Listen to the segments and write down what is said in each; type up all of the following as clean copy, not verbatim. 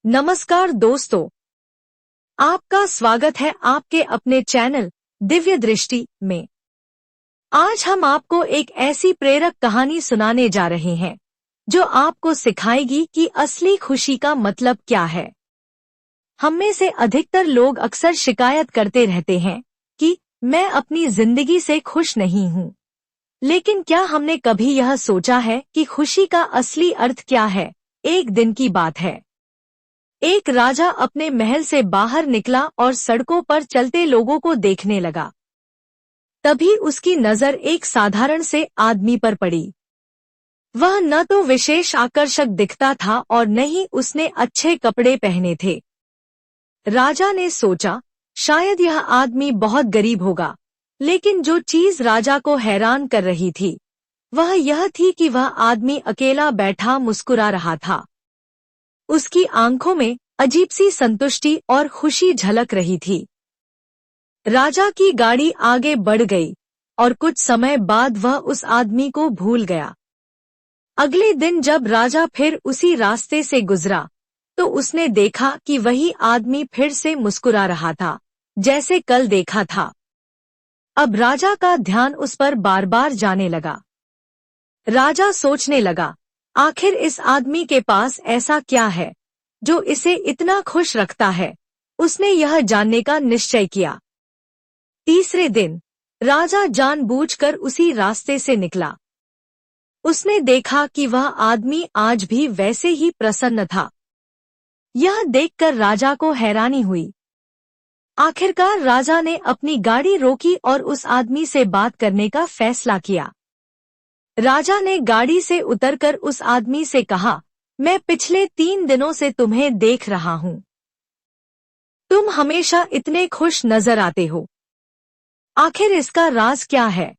नमस्कार दोस्तों, आपका स्वागत है आपके अपने चैनल दिव्य दृष्टि में। आज हम आपको एक ऐसी प्रेरक कहानी सुनाने जा रहे हैं जो आपको सिखाएगी कि असली खुशी का मतलब क्या है। हम में से अधिकतर लोग अक्सर शिकायत करते रहते हैं कि मैं अपनी जिंदगी से खुश नहीं हूँ। लेकिन क्या हमने कभी यह सोचा है कि खुशी का असली अर्थ क्या है? एक दिन की बात है। एक राजा अपने महल से बाहर निकला और सड़कों पर चलते लोगों को देखने लगा। तभी उसकी नजर एक साधारण से आदमी पर पड़ी। वह न तो विशेष आकर्षक दिखता था और न ही उसने अच्छे कपड़े पहने थे। राजा ने सोचा, शायद यह आदमी बहुत गरीब होगा। लेकिन जो चीज राजा को हैरान कर रही थी वह यह थी कि वह आदमी अकेला बैठा मुस्कुरा रहा था। उसकी आंखों में अजीब सी संतुष्टि और खुशी झलक रही थी। राजा की गाड़ी आगे बढ़ गई और कुछ समय बाद वह उस आदमी को भूल गया। अगले दिन जब राजा फिर उसी रास्ते से गुजरा तो उसने देखा कि वही आदमी फिर से मुस्कुरा रहा था, जैसे कल देखा था। अब राजा का ध्यान उस पर बार बार जाने लगा। राजा सोचने लगा, आखिर इस आदमी के पास ऐसा क्या है जो इसे इतना खुश रखता है। उसने यह जानने का निश्चय किया। तीसरे दिन राजा जानबूझकर उसी रास्ते से निकला। उसने देखा कि वह आदमी आज भी वैसे ही प्रसन्न था। यह देखकर राजा को हैरानी हुई। आखिरकार राजा ने अपनी गाड़ी रोकी और उस आदमी से बात करने का फैसला किया। राजा ने गाड़ी से उतरकर उस आदमी से कहा, मैं पिछले 3 दिनों से तुम्हें देख रहा हूँ। तुम हमेशा इतने खुश नजर आते हो। आखिर इसका राज क्या है?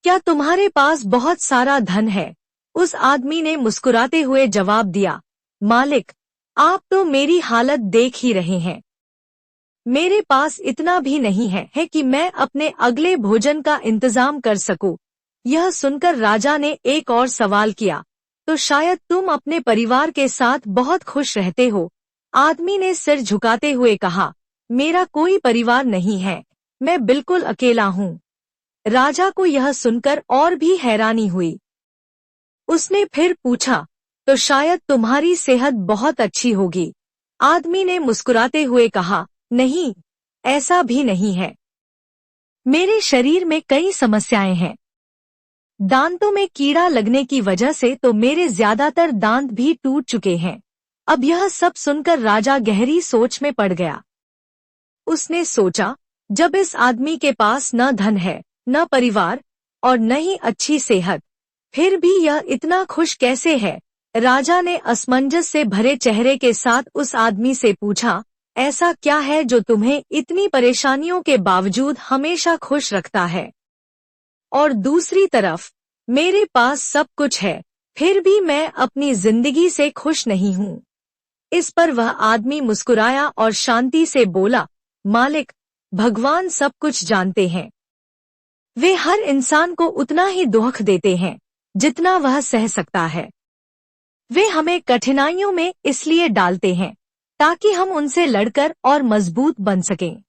क्या तुम्हारे पास बहुत सारा धन है? उस आदमी ने मुस्कुराते हुए जवाब दिया, मालिक, आप तो मेरी हालत देख ही रहे हैं। मेरे पास इतना भी नहीं है कि मैं अपने अगले भोजन का इंतजाम कर सकूं। यह सुनकर राजा ने एक और सवाल किया, तो शायद तुम अपने परिवार के साथ बहुत खुश रहते हो। आदमी ने सिर झुकाते हुए कहा, मेरा कोई परिवार नहीं है, मैं बिल्कुल अकेला हूँ। राजा को यह सुनकर और भी हैरानी हुई। उसने फिर पूछा, तो शायद तुम्हारी सेहत बहुत अच्छी होगी। आदमी ने मुस्कुराते हुए कहा, नहीं, ऐसा भी नहीं है। मेरे शरीर में कई समस्याएं हैं। दांतों में कीड़ा लगने की वजह से तो मेरे ज्यादातर दांत भी टूट चुके हैं। अब यह सब सुनकर राजा गहरी सोच में पड़ गया। उसने सोचा, जब इस आदमी के पास न धन है, न परिवार और न ही अच्छी सेहत, फिर भी यह इतना खुश कैसे है? राजा ने असमंजस से भरे चेहरे के साथ उस आदमी से पूछा, ऐसा क्या है जो तुम्हें इतनी परेशानियों के बावजूद हमेशा खुश रखता है? और दूसरी तरफ, मेरे पास सब कुछ है, फिर भी मैं अपनी जिंदगी से खुश नहीं हूँ। इस पर वह आदमी मुस्कुराया और शांति से बोला, मालिक, भगवान सब कुछ जानते हैं। वे हर इंसान को उतना ही दुख देते हैं जितना वह सह सकता है। वे हमें कठिनाइयों में इसलिए डालते हैं ताकि हम उनसे लड़कर और मजबूत बन सकें।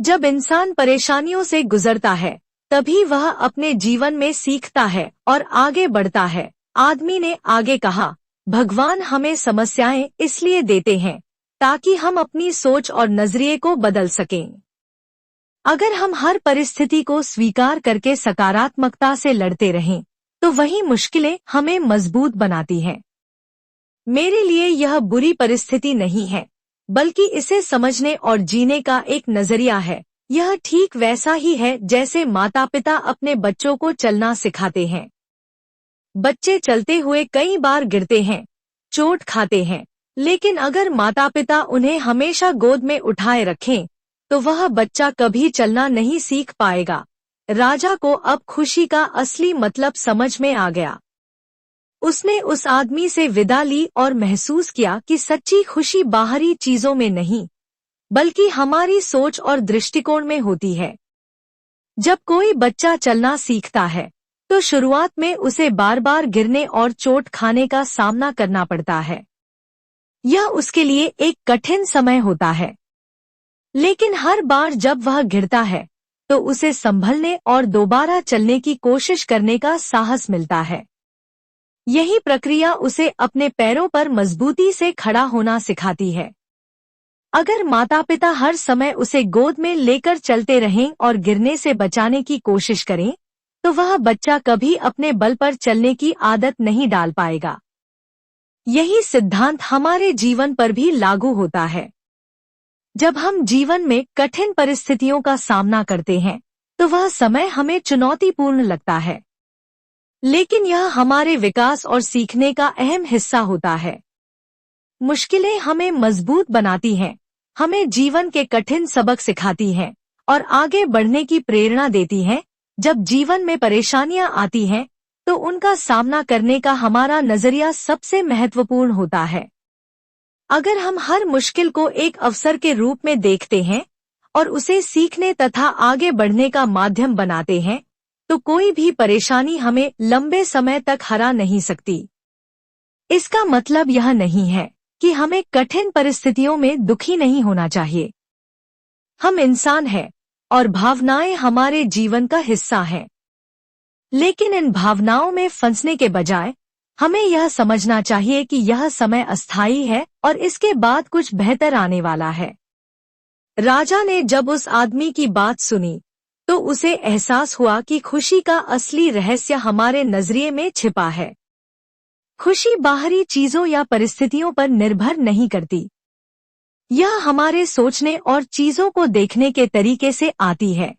जब इंसान परेशानियों से गुजरता है तभी वह अपने जीवन में सीखता है और आगे बढ़ता है। आदमी ने आगे कहा, भगवान हमें समस्याएं इसलिए देते हैं ताकि हम अपनी सोच और नजरिए को बदल सकें। अगर हम हर परिस्थिति को स्वीकार करके सकारात्मकता से लड़ते रहें तो वही मुश्किलें हमें मजबूत बनाती हैं। मेरे लिए यह बुरी परिस्थिति नहीं है, बल्कि इसे समझने और जीने का एक नजरिया है। यह ठीक वैसा ही है जैसे माता पिता अपने बच्चों को चलना सिखाते हैं। बच्चे चलते हुए कई बार गिरते हैं, चोट खाते हैं, लेकिन अगर माता पिता उन्हें हमेशा गोद में उठाए रखें तो वह बच्चा कभी चलना नहीं सीख पाएगा। राजा को अब खुशी का असली मतलब समझ में आ गया। उसने उस आदमी से विदा ली और महसूस किया कि सच्ची खुशी बाहरी चीजों में नहीं, बल्कि हमारी सोच और दृष्टिकोण में होती है। जब कोई बच्चा चलना सीखता है तो शुरुआत में उसे बार बार गिरने और चोट खाने का सामना करना पड़ता है। यह उसके लिए एक कठिन समय होता है, लेकिन हर बार जब वह गिरता है तो उसे संभलने और दोबारा चलने की कोशिश करने का साहस मिलता है। यही प्रक्रिया उसे अपने पैरों पर मजबूती से खड़ा होना सिखाती है। अगर माता-पिता हर समय उसे गोद में लेकर चलते रहें और गिरने से बचाने की कोशिश करें, तो वह बच्चा कभी अपने बल पर चलने की आदत नहीं डाल पाएगा। यही सिद्धांत हमारे जीवन पर भी लागू होता है। जब हम जीवन में कठिन परिस्थितियों का सामना करते हैं, तो वह समय हमें चुनौतीपूर्ण लगता है, लेकिन यह हमारे विकास और सीखने का अहम हिस्सा होता है। मुश्किलें हमें मजबूत बनाती हैं, हमें जीवन के कठिन सबक सिखाती हैं और आगे बढ़ने की प्रेरणा देती हैं। जब जीवन में परेशानियां आती हैं, तो उनका सामना करने का हमारा नजरिया सबसे महत्वपूर्ण होता है। अगर हम हर मुश्किल को एक अवसर के रूप में देखते हैं और उसे सीखने तथा आगे बढ़ने का माध्यम बनाते हैं, तो कोई भी परेशानी हमें लंबे समय तक हरा नहीं सकती। इसका मतलब यह नहीं है कि हमें कठिन परिस्थितियों में दुखी नहीं होना चाहिए। हम इंसान हैं और भावनाएं हमारे जीवन का हिस्सा हैं। लेकिन इन भावनाओं में फंसने के बजाय हमें यह समझना चाहिए कि यह समय अस्थायी है और इसके बाद कुछ बेहतर आने वाला है। राजा ने जब उस आदमी की बात सुनी, तो उसे एहसास हुआ कि खुशी का असली रहस्य हमारे नजरिए में छिपा है। खुशी बाहरी चीजों या परिस्थितियों पर निर्भर नहीं करती। यह हमारे सोचने और चीजों को देखने के तरीके से आती है।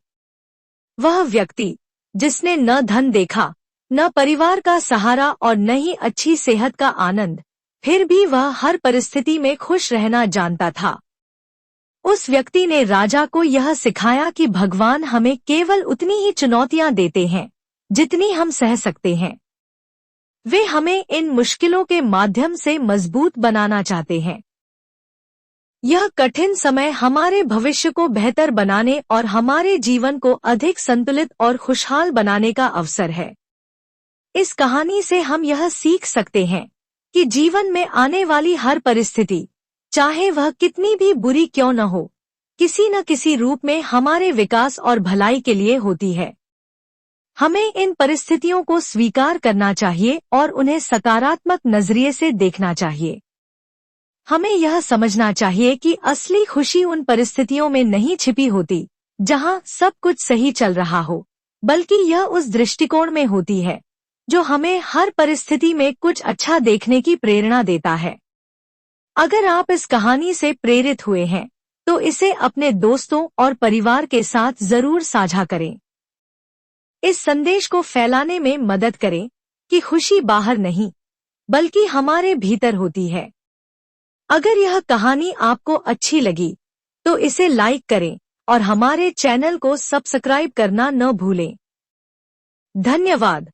वह व्यक्ति जिसने न धन देखा, न परिवार का सहारा और न ही अच्छी सेहत का आनंद, फिर भी वह हर परिस्थिति में खुश रहना जानता था। उस व्यक्ति ने राजा को यह सिखाया कि भगवान हमें केवल उतनी ही चुनौतियां देते हैं जितनी हम सह सकते हैं। वे हमें इन मुश्किलों के माध्यम से मजबूत बनाना चाहते हैं। यह कठिन समय हमारे भविष्य को बेहतर बनाने और हमारे जीवन को अधिक संतुलित और खुशहाल बनाने का अवसर है। इस कहानी से हम यह सीख सकते हैं कि जीवन में आने वाली हर परिस्थिति, चाहे वह कितनी भी बुरी क्यों न हो, किसी न किसी रूप में हमारे विकास और भलाई के लिए होती है। हमें इन परिस्थितियों को स्वीकार करना चाहिए और उन्हें सकारात्मक नजरिए से देखना चाहिए। हमें यह समझना चाहिए कि असली खुशी उन परिस्थितियों में नहीं छिपी होती जहां सब कुछ सही चल रहा हो, बल्कि यह उस दृष्टिकोण में होती है जो हमें हर परिस्थिति में कुछ अच्छा देखने की प्रेरणा देता है। अगर आप इस कहानी से प्रेरित हुए हैं, तो इसे अपने दोस्तों और परिवार के साथ जरूर साझा करें। इस संदेश को फैलाने में मदद करें कि खुशी बाहर नहीं, बल्कि हमारे भीतर होती है। अगर यह कहानी आपको अच्छी लगी, तो इसे लाइक करें और हमारे चैनल को सब्सक्राइब करना न भूलें। धन्यवाद।